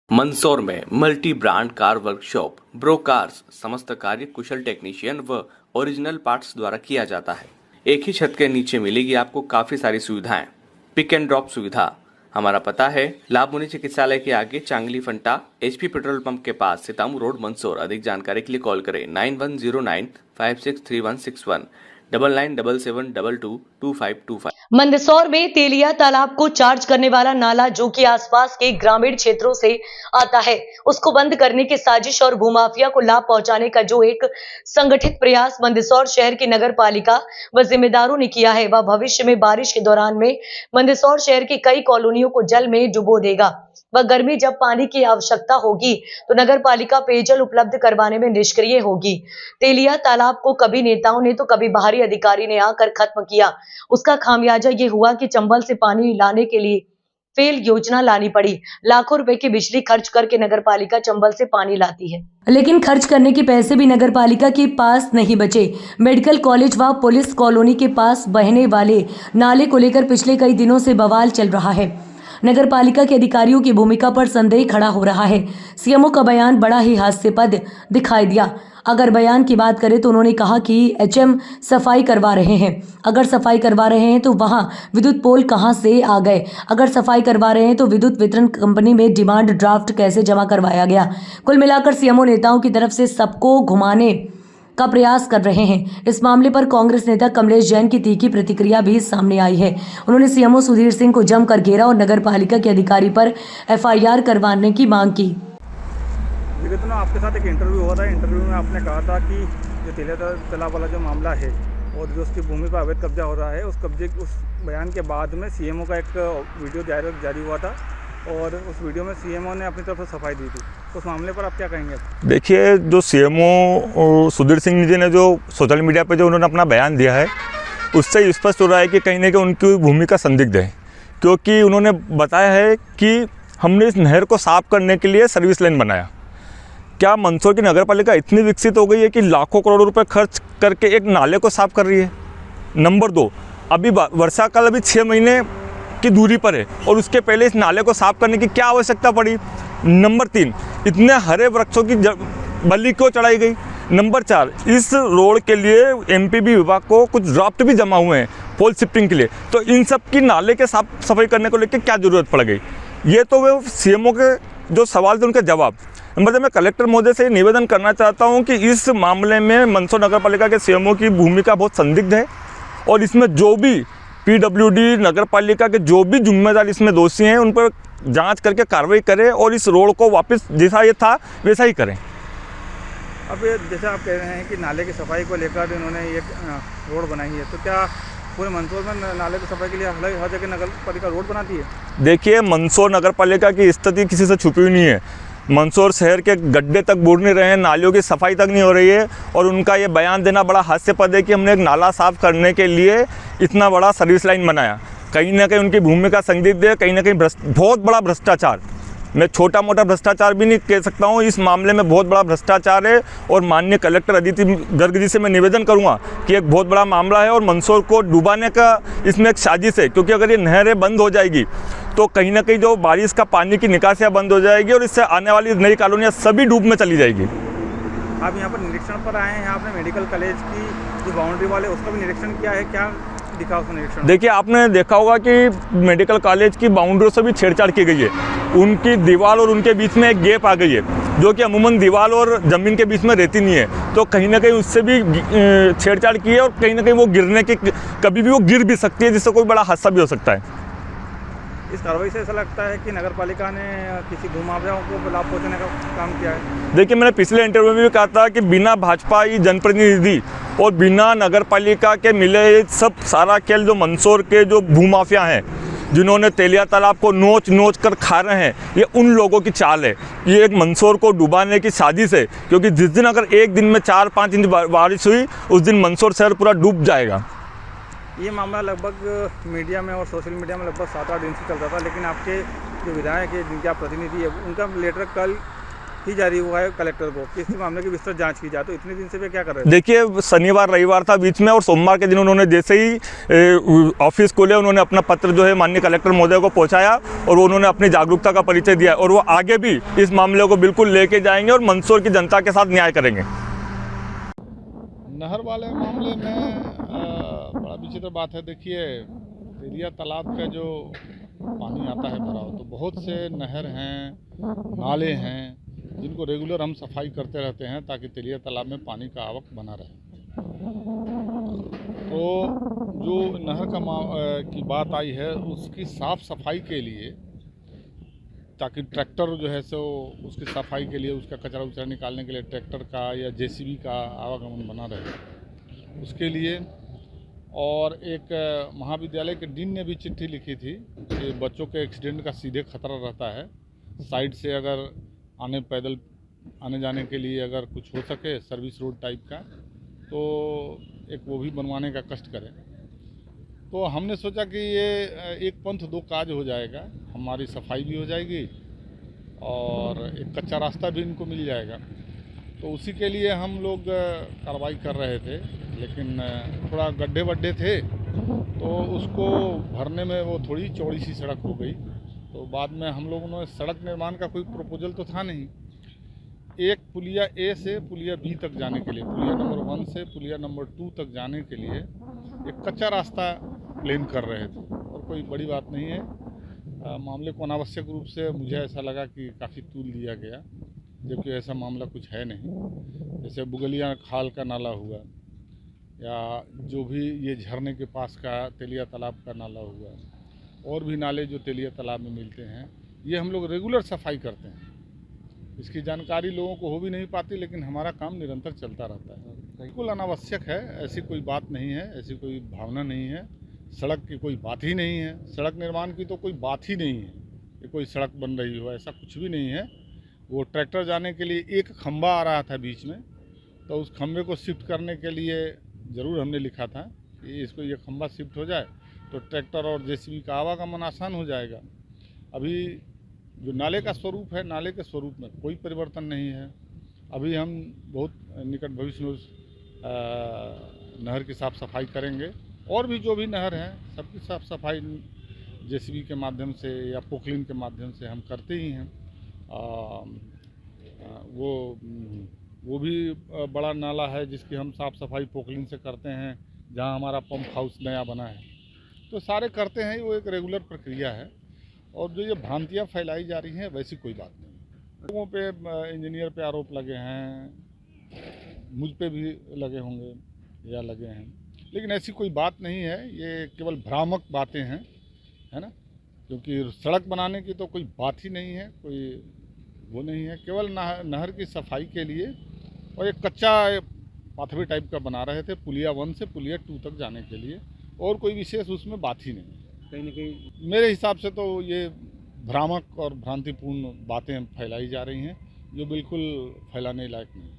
मंदसौर में multi brand car workshop bro cars समस्त कार्य कुशल टेक्नीशियन व ओरिजिनल पार्ट्स द्वारा किया जाता है। एक ही छत के नीचे मिलेगी आपको काफी सारी सुविधाएं। पिक एंड ड्रॉप सुविधा। हमारा पता है लाभमुनि चिकित्सालय के आगे चांगली फंटा HP पेट्रोल पंप के पास सितामू रोड मंदसौर। अधिक जानकारी के लिए कॉल करें 9109563161 9977222525। मंदसौर में तेलिया तालाब को चार्ज करने वाला नाला जो कि आसपास के ग्रामीण क्षेत्रों से आता है, उसको बंद करने की साजिश और भूमाफिया को लाभ पहुंचाने का जो एक संगठित प्रयास मंदसौर शहर की नगर पालिका व जिम्मेदारों ने किया है, वह भविष्य में बारिश के दौरान में मंदसौर शहर की कई कॉलोनियों को जल में डुबो देगा। वह गर्मी जब पानी की आवश्यकता होगी तो नगर पालिका पेयजल उपलब्ध करवाने में निष्क्रिय होगी। तेलिया तालाब को कभी नेताओं ने तो कभी बाहरी अधिकारी ने आकर खत्म किया। उसका खामियाजा ये हुआ कि चंबल से पानी लाने के लिए फेल योजना लानी पड़ी। लाखों रुपए की बिजली खर्च करके नगर पालिका चंबल से पानी लाती है, लेकिन खर्च करने के पैसे भी नगर पालिका के पास नहीं बचे। मेडिकल कॉलेज व पुलिस कॉलोनी के पास बहने वाले नाले को लेकर पिछले कई दिनों से बवाल चल रहा है। नगर पालिका के अधिकारियों की भूमिका पर संदेह खड़ा हो रहा है। सीएमओ का बयान बड़ा ही हास्यास्पद दिखाई दिया। अगर बयान की बात करें तो उन्होंने कहा कि HM सफाई करवा रहे हैं। अगर सफाई करवा रहे हैं तो वहां विद्युत पोल कहां से आ गए? अगर सफाई करवा रहे हैं तो विद्युत वितरण कंपनी में डिमांड ड्राफ्ट कैसे जमा करवाया गया? कुल मिलाकर सीएमओ नेताओं की तरफ से सबको घुमाने का प्रयास कर रहे हैं। इस मामले पर कांग्रेस नेता कमलेश जैन की तीखी प्रतिक्रिया भी सामने आई है। उन्होंने सीएमओ सुधीर सिंह को जमकर घेरा और नगर पालिका के अधिकारी पर FIR करवाने की मांग की। दिनों आपके साथ एक इंटरव्यू हुआ था। इंटरव्यू में आपने कहा था कि जो तेलिया तालाब वाला जो मामला है और जो उसकी भूमि पर अवैध कब्जा हो रहा है, उस बयान के बाद में सीएमओ का एक वीडियो जारी हुआ था और उस वीडियो में सीएमओ ने अपनी तरफ से सफाई दी थी। तो उस मामले पर आप क्या कहेंगे? देखिए, जो सीएमओ सुधीर सिंह जी ने जो सोशल मीडिया पर जो उन्होंने अपना बयान दिया है, उससे स्पष्ट हो रहा है कि कहीं ना कहीं उनकी भूमिका संदिग्ध है, क्योंकि उन्होंने बताया है कि हमने इस नहर को साफ करने के लिए सर्विस लाइन बनाया। क्या मंदसौर की नगर पालिका इतनी विकसित हो गई है कि लाखों करोड़ों रुपए खर्च करके एक नाले को साफ कर रही है? नंबर 2, अभी वर्षा काल अभी 6 महीने की दूरी पर है और उसके पहले इस नाले को साफ करने की क्या आवश्यकता पड़ी? नंबर 3, इतने हरे वृक्षों की बलि क्यों चढ़ाई गई? नंबर 4, इस रोड के लिए MPB विभाग को कुछ ड्राफ्ट भी जमा हुए हैं पोल शिफ्टिंग के लिए, तो इन सब की नाले के साफ सफाई करने को लेकर क्या ज़रूरत पड़ गई? ये तो वे सीएमओ के जो सवाल थे उनके जवाब। मतलब मैं कलेक्टर महोदय से निवेदन करना चाहता हूं कि इस मामले में मंदसौर नगर पालिका के सीएमओ की भूमिका बहुत संदिग्ध है और इसमें जो भी PWD नगर पालिका के जो भी जिम्मेदार इसमें दोषी हैं उन पर जांच करके कार्रवाई करें और इस रोड को वापस जैसा ये था वैसा ही करें। अब जैसे आप कह रहे हैं कि नाले की सफाई को लेकर इन्होंने एक रोड बनाई है, तो क्या पूरे मंदसौर में नाले की सफाई के लिए हर जगह नगर पालिका रोड बनाती है? देखिए, मंदसौर नगर पालिका की स्थिति किसी से छुपी हुई नहीं है। मंदसौर शहर के गड्ढे तक बूढ़ नहीं रहे हैं, नालियों की सफाई तक नहीं हो रही है और उनका ये बयान देना बड़ा हास्यास्पद है कि हमने एक नाला साफ करने के लिए इतना बड़ा सर्विस लाइन बनाया। कहीं ना कहीं उनकी भूमिका संदिग्ध है, कहीं ना कहीं बहुत बड़ा भ्रष्टाचार। मैं छोटा मोटा भ्रष्टाचार भी नहीं कह सकता हूँ, इस मामले में बहुत बड़ा भ्रष्टाचार है और माननीय कलेक्टर अदिति गर्ग जी से मैं निवेदन करूँगा कि एक बहुत बड़ा मामला है और मंदसौर को डुबाने का इसमें एक साजिश है, क्योंकि अगर ये नहरें बंद हो जाएगी तो कहीं ना कहीं जो बारिश का पानी की निकासियाँ बंद हो जाएगी और इससे आने वाली नई कॉलोनियाँ सभी डूब में चली जाएगी। आप यहाँ पर निरीक्षण पर आए हैं, आपने मेडिकल कॉलेज की जो बाउंड्री वाले उसका भी निरीक्षण किया है, क्या दिखा उसका निरीक्षण? देखिए, आपने देखा होगा कि मेडिकल कॉलेज की बाउंड्री से भी छेड़छाड़ की गई है। उनकी दीवार और उनके बीच में एक गैप आ गई है जो कि अमूमन दीवार और ज़मीन के बीच में रहती नहीं है, तो कहीं ना कहीं उससे भी छेड़छाड़ की है और कहीं ना कहीं वो गिरने के कभी भी वो गिर भी सकती है, जिससे कोई बड़ा हादसा भी हो सकता है। इस कार्रवाई से ऐसा लगता है कि नगर पालिका ने किसी भूमाफियाओं को लाभ पहुंचाने का काम किया है। देखिए, मैंने पिछले इंटरव्यू में भी कहा था कि बिना भाजपा जनप्रतिनिधि और बिना नगर पालिका के मिले सब सारा खेल जो मंदसौर के जो भूमाफिया हैं, जिन्होंने तेलिया तालाब को नोच नोच कर खा रहे हैं, ये उन लोगों की चाल है। ये एक मंदसौर को डुबाने की साजिश है, क्योंकि जिस दिन अगर एक दिन में 4-5 इंच बारिश हुई उस दिन मंदसौर शहर पूरा डूब जाएगा। ये मामला लगभग मीडिया में और सोशल मीडिया में लगभग 7-8 दिन से चल रहा था, लेकिन आपके जो विधायक है जिनके आप प्रतिनिधि है उनका लेटर कल ही जारी हुआ है कलेक्टर को कि इस मामले की विस्तृत जांच की जाए, तो इतने दिन से वे क्या कर रहे थे? देखिए, शनिवार रविवार था बीच में, और सोमवार के दिन उन्होंने जैसे ही ऑफिस खोले उन्होंने अपना पत्र जो है माननीय कलेक्टर महोदय को पहुंचाया, और उन्होंने अपनी जागरूकता का परिचय दिया, और वो आगे भी इस मामले को बिल्कुल लेके जाएंगे और मंदसौर की जनता के साथ न्याय करेंगे। नहर वाले मामले में बड़ा विचित्र बात है। देखिए, तेलिया तालाब का जो पानी आता है भरा हो, तो बहुत से नहर हैं, नाले हैं, जिनको रेगुलर हम सफाई करते रहते हैं ताकि तेलिया तालाब में पानी का आवक बना रहे। तो जो नहर की बात आई है, उसकी साफ़ सफाई के लिए, ताकि ट्रैक्टर जो है सो उसकी सफाई के लिए, उसका कचरा उचरा निकालने के लिए ट्रैक्टर का या जेसीबी का आवागमन बना रहे, उसके लिए। और एक महाविद्यालय के डीन ने भी चिट्ठी लिखी थी कि बच्चों के एक्सीडेंट का सीधे खतरा रहता है, साइड से अगर पैदल आने जाने के लिए अगर कुछ हो सके सर्विस रोड टाइप का, तो एक वो भी बनवाने का कष्ट करें। तो हमने सोचा कि ये एक पंथ दो काज हो जाएगा, हमारी सफाई भी हो जाएगी और एक कच्चा रास्ता भी इनको मिल जाएगा। तो उसी के लिए हम लोग कार्रवाई कर रहे थे, लेकिन थोड़ा गड्ढे वड्ढे थे, तो उसको भरने में वो थोड़ी चौड़ी सी सड़क हो गई। तो बाद में हम लोगों ने, सड़क निर्माण का कोई प्रपोजल तो था नहीं, एक पुलिया ए से पुलिया बी तक जाने के लिए, पुलिया नंबर 1 से पुलिया नंबर 2 तक जाने के लिए एक कच्चा रास्ता प्लान कर रहे थे, और कोई बड़ी बात नहीं है। मामले को अनावश्यक रूप से मुझे ऐसा लगा कि काफ़ी तूल दिया गया, जबकि ऐसा मामला कुछ है नहीं। जैसे बुगलिया खाल का नाला हुआ, या जो भी ये झरने के पास का तेलिया तालाब का नाला हुआ, और भी नाले जो तेलिया तालाब में मिलते हैं, ये हम लोग रेगुलर सफाई करते हैं। इसकी जानकारी लोगों को हो भी नहीं पाती, लेकिन हमारा काम निरंतर चलता रहता है। बिल्कुल अनावश्यक है, ऐसी कोई बात नहीं है, ऐसी कोई भावना नहीं है, सड़क की कोई बात ही नहीं है, सड़क निर्माण की तो कोई बात ही नहीं है कि कोई सड़क बन रही हो, ऐसा कुछ भी नहीं है। वो ट्रैक्टर जाने के लिए एक खंबा आ रहा था बीच में, तो उस खंबे को शिफ्ट करने के लिए ज़रूर हमने लिखा था कि इसको ये खंबा शिफ्ट हो जाए तो ट्रैक्टर और जेसीबी का आवागमन आसान हो जाएगा। अभी जो नाले का स्वरूप है, नाले के स्वरूप में कोई परिवर्तन नहीं है। अभी हम बहुत निकट भविष्य में उस नहर की साफ़ सफाई करेंगे, और भी जो भी नहर हैं सबकी साफ़ सफाई जेसीबी के माध्यम से या पोकलिन के माध्यम से हम करते ही हैं। वो भी बड़ा नाला है जिसकी हम साफ़ सफाई पोकलिन से करते हैं, जहां हमारा पंप हाउस नया बना है। तो सारे करते हैं, वो एक रेगुलर प्रक्रिया है। और जो ये भ्रांतियाँ फैलाई जा रही हैं, वैसी कोई बात नहीं। लोगों पे इंजीनियर पे आरोप लगे हैं, मुझ पे भी लगे होंगे या लगे हैं, लेकिन ऐसी कोई बात नहीं है। ये केवल भ्रामक बातें हैं, है ना, क्योंकि सड़क बनाने की तो कोई बात ही नहीं है, कोई वो नहीं है। केवल नहर की सफाई के लिए, और एक कच्चा पाथवे टाइप का बना रहे थे पुलिया 1 से पुलिया 2 तक जाने के लिए, और कोई विशेष उसमें बात ही नहीं है। कहीं न कहीं मेरे हिसाब से तो ये भ्रामक और भ्रांतिपूर्ण बातें फैलाई जा रही हैं, जो बिल्कुल फैलाने लायक नहीं है।